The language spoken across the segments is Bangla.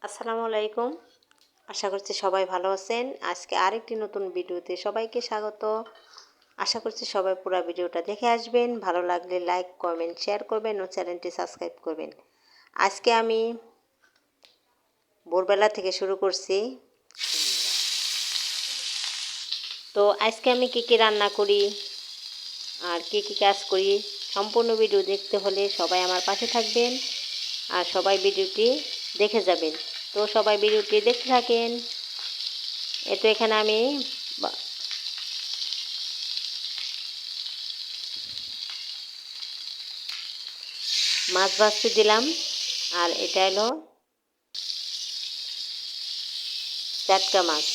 আসসালামু আলাইকুম। আশা করছি সবাই ভালো আছেন। আজকে আরেকটি নতুন ভিডিওতে সবাইকে স্বাগত। আশা করছি সবাই পুরো ভিডিওটা দেখে আসবেন। ভালো লাগলে লাইক, কমেন্ট, শেয়ার করবেন ও চ্যানেলটি সাবস্ক্রাইব করবেন। আজকে আমি ভোরবেলা থেকে শুরু করছি। তো আজকে আমি কী রান্না করি আর কী কাজ করি সম্পূর্ণ ভিডিও দেখতে হলে সবাই আমার পাশে থাকবেন আর সবাই ভিডিওটি দেখে যাবেন। তো সবাই ভিডিওটি দেখতে থাকেন। এখানে আমি মাছ ভাজতে দিলাম। আর এটা হলো জাটকা মাছ।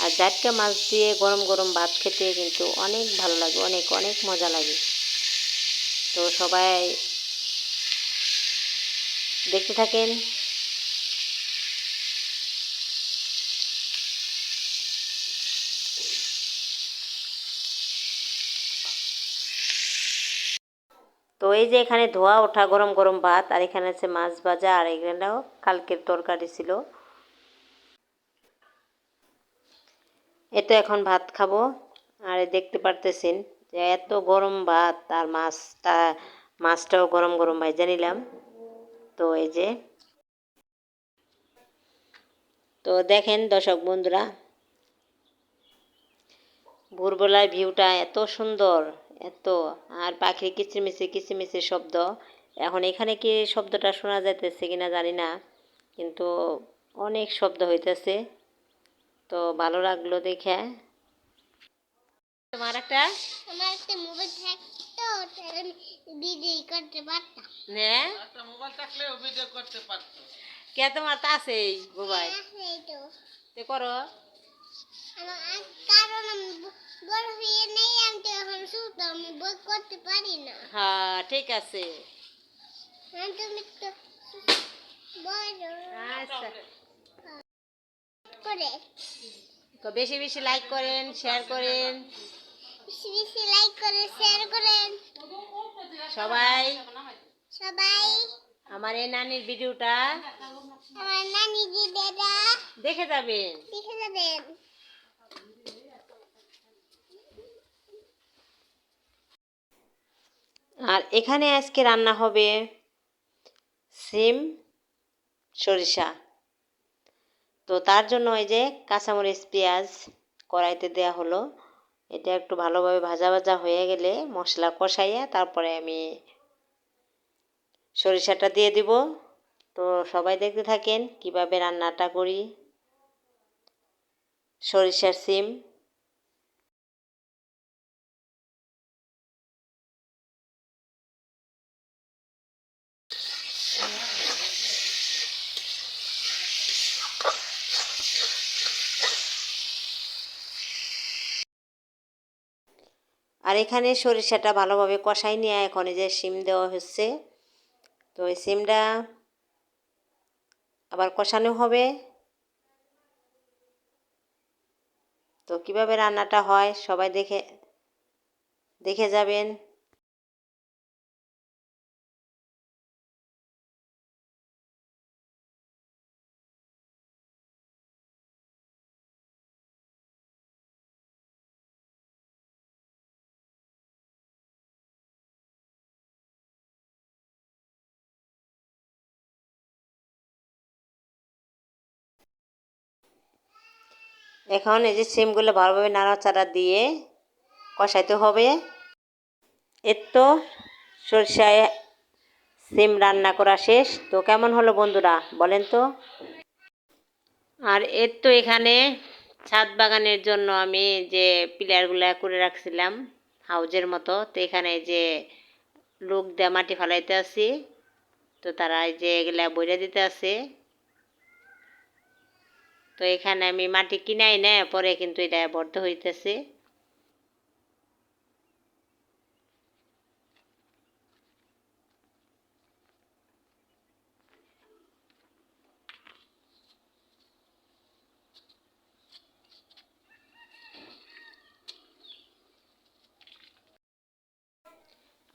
আর জাটকা মাছ দিয়ে গরম গরম ভাত খেতে কিন্তু অনেক ভালো লাগে, অনেক অনেক মজা লাগে। তো সবাই দেখতে থাকেন। তো এই যে এখানে ধোয়া ওঠা গরম গরম ভাত, আর এখানে আছে মাছ ভাজা, আর এখানেও কালকের তরকারি ছিল। এখন ভাত খাবো। আর দেখতে পারতেছেন যে এত গরম ভাত আর মাছটাও গরম গরম ভাজা নিলাম। তো এই যে তো দেখেন দর্শক বন্ধুরা, ভোরবেলার ভিউটা এত সুন্দর, এত, আর পাখির কিচিরমিচির শব্দ। এখন এখানে কি শব্দটা শোনা যাইতেছে কিনা জানি না, কিন্তু অনেক শব্দ হইতেছে। তো ভালো লাগলো দেখে। তোমার একটা মোবাইল থাকতো তাহলে ভিডিও করতে পারতাম না। একটা মোবাইল থাকলে ভিডিও করতে পারতো। কে তোমার তা আছেই মোবাইল? হ্যাঁ তো। তে করো। কারণ আমি বড় হয়ে নেই, আমি তো এখন ছোট, আমি বই করতে পারি না। হ্যাঁ ঠিক আছে। তুমি তো বড়। আচ্ছা করে তো বেশি বেশি লাইক করেন, শেয়ার করেন, বেশি বেশি লাইক করেন, শেয়ার করেন সবাই সবাই আমার এই নানির ভিডিওটা, আমার নানির ভিডিওটা দেখে যাবেন, দেখে যাবেন। আর এখানে আজকে রান্না হবে সিম সরিষা। তো তার জন্য এই যে কাঁচামরিচ পেঁয়াজ কড়াইতে দেয়া হলো। এটা একটু ভালোভাবে ভাজা ভাজা হয়ে গেলে মশলা কষাইয়া তারপরে আমি সরিষাটা দিয়ে দিব। তো সবাই দেখতে থাকেন কিভাবে রান্নাটা করি সরিষার সিম। আর এখানে সরিষাটা ভালোভাবে কষাই নিয়ে এখন এই যে সিম দেওয়া হচ্ছে। তো এই সিমটা আবার কষানো হবে। তো কিভাবে রান্নাটা হয় সবাই দেখে দেখে যাবেন। এখন এই যে সিমগুলো ভালোভাবে নাড়াচাড়া দিয়ে কষাইতে হবে। তো সরষায় সিম রান্না করা শেষ। তো কেমন হলো বন্ধুরা বলেন তো। আর এখানে ছাদ বাগানের জন্য আমি যে পিলারগুলা করে রাখছিলাম হাউজের মতো, তো এখানে যে লোক দিয়ে মাটি ফালাইতে আসি। তো তারা এই যে এগুলা বইরা দিতে আছে। তো এখানে আমি মাটি কিনাই না, পরে কিন্তু এটা বদ্ধ হইতেছে।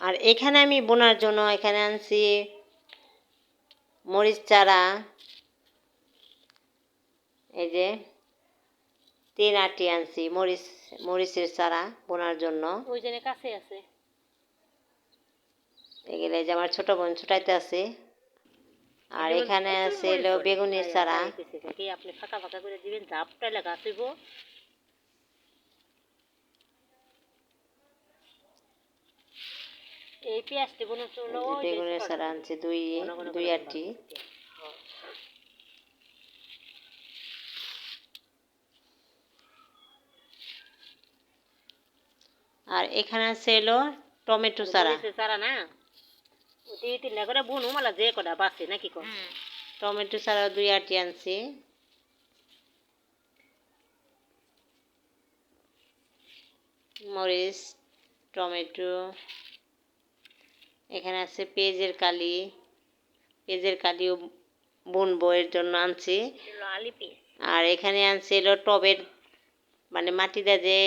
আর এখানে আমি বোনার জন্য এখানে আনছি মরিচ চারা, এই যে 3 আটি আনছি মরিচের চারা বোনার জন্য। ওই জন্য কাছে আছে এগুলো যে আমার ছোট বোন ছোটাইতে আছে। আর এখানে আছে হলো বেগুনের চারা। কি আপনি ফাঁকা ফাঁকা করে দিবেন, ঝাপটা লাগা আসিব। এই পেঁয়াজটি বোনার জন্য বেগুনের চারা আনছে দুই আটি। আর এখানে আছে হলো টমেটো চারা না, ওই 3 করে বুনু মালা যে কটা বাসে নাকি কর। টমেটো চারা 2 আটি আনছি। মরিচ, টমেটো, এখানে আছে পেঁয়াজের কালিও বুনবো এর জন্য আনছি। আর এখানে আনছি হলো টবের মানে মাটিটা যে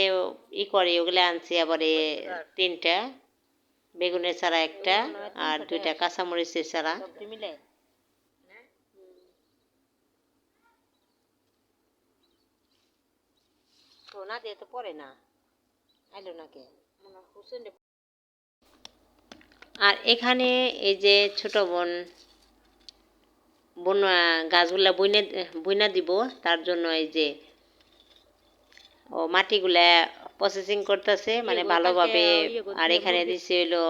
করে ওগুলো আনছি আবার 3টা বেগুনের চারা একটা আর 2টা কাঁচামরিচের চারা। না দিয়ে তো পরে না আইলো নাকি। আর এখানে এই যে ছোট বোন গাছগুলা বুইনা দিব, তার জন্য এই যে মাটিগুলা প্রসেসিং করতেছে মানে ভালোভাবে। আর এখানে দিছি হইলো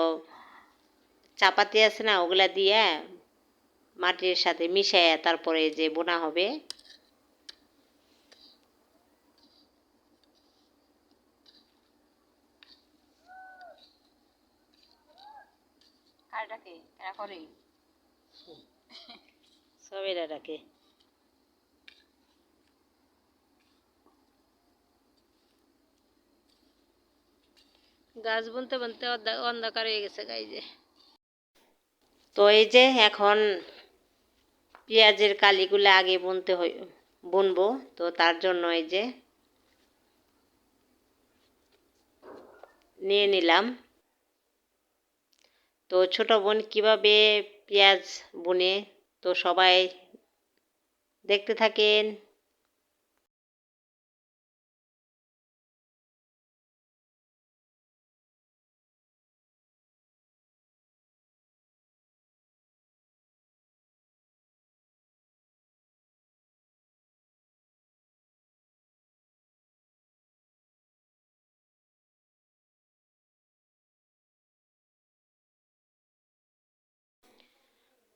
চাপাতি আছে না, ওগুলা দিয়ে মাটির সাথে মিশাইয়া তারপরে যে বোনা হবে। সবেরা ডাকে। গাছ বুনতে বুনতে অন্ধকার হয়ে গেছে গাই যে। তো এই যে এখন পেঁয়াজের কালিগুলো আগে বুনবো, তো তার জন্য এই যে নিয়ে নিলাম। তো ছোট বোন কিভাবে পেঁয়াজ বুনে, তো সবাই দেখতে থাকেন।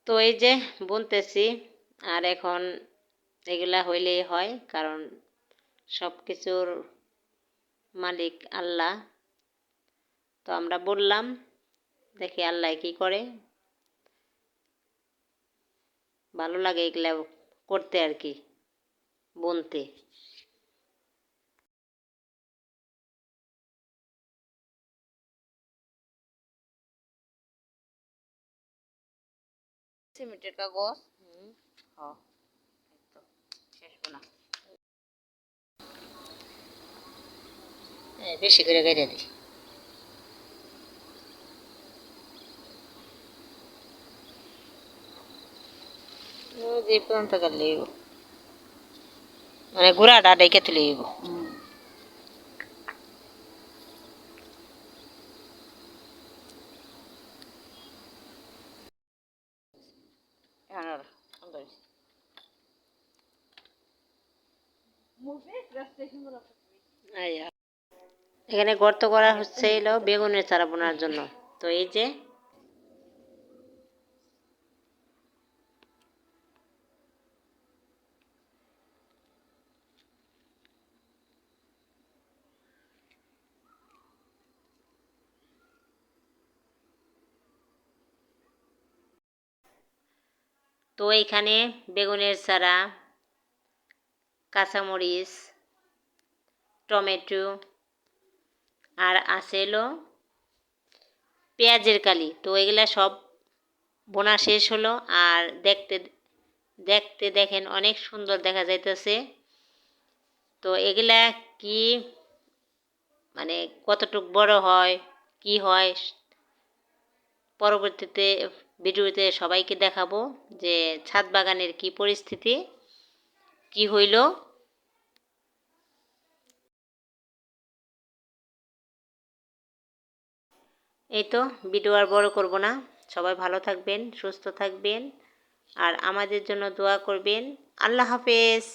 তো এই যে বুনতেছি, আর এখন এগুলা হইলেই হয়, কারণ সব কিছুর মালিক আল্লাহ। তো আমরা বললাম দেখি আল্লাহ কি করে। ভালো লাগে এগুলা করতে আর কি, বুনতে। সিমেন্টের কাগজ শেষ বোনা বেশি করে গাইড়া দিই। যে পর্যন্ত গেলে মানে গুড়াটা ডেকে তুলে এখানে গর্ত করা হচ্ছে এলো বেগুনের চারা বোনার জন্য। তো এই যে তো এইখানে বেগুনের চারা, কাঁচামরিচ, টমেটো আর আছে এলো পেঁয়াজের কালি। তো এগুলা সব বোনা শেষ হলো। আর দেখতে দেখতে দেখেন অনেক সুন্দর দেখা যাইতেছে। তো এগুলা কি মানে কতটুক বড় হয় কি হয় পরবর্তীতে ভিডিওতে সবাইকে দেখাবো যে ছাদ বাগানের কি পরিস্থিতি কি হইল। এই তো ভিডিও আর বড় করব না, সবাই ভালো থাকবেন, সুস্থ থাকবেন আর আমাদের জন্য দোয়া করবেন। আল্লাহ হাফেজ।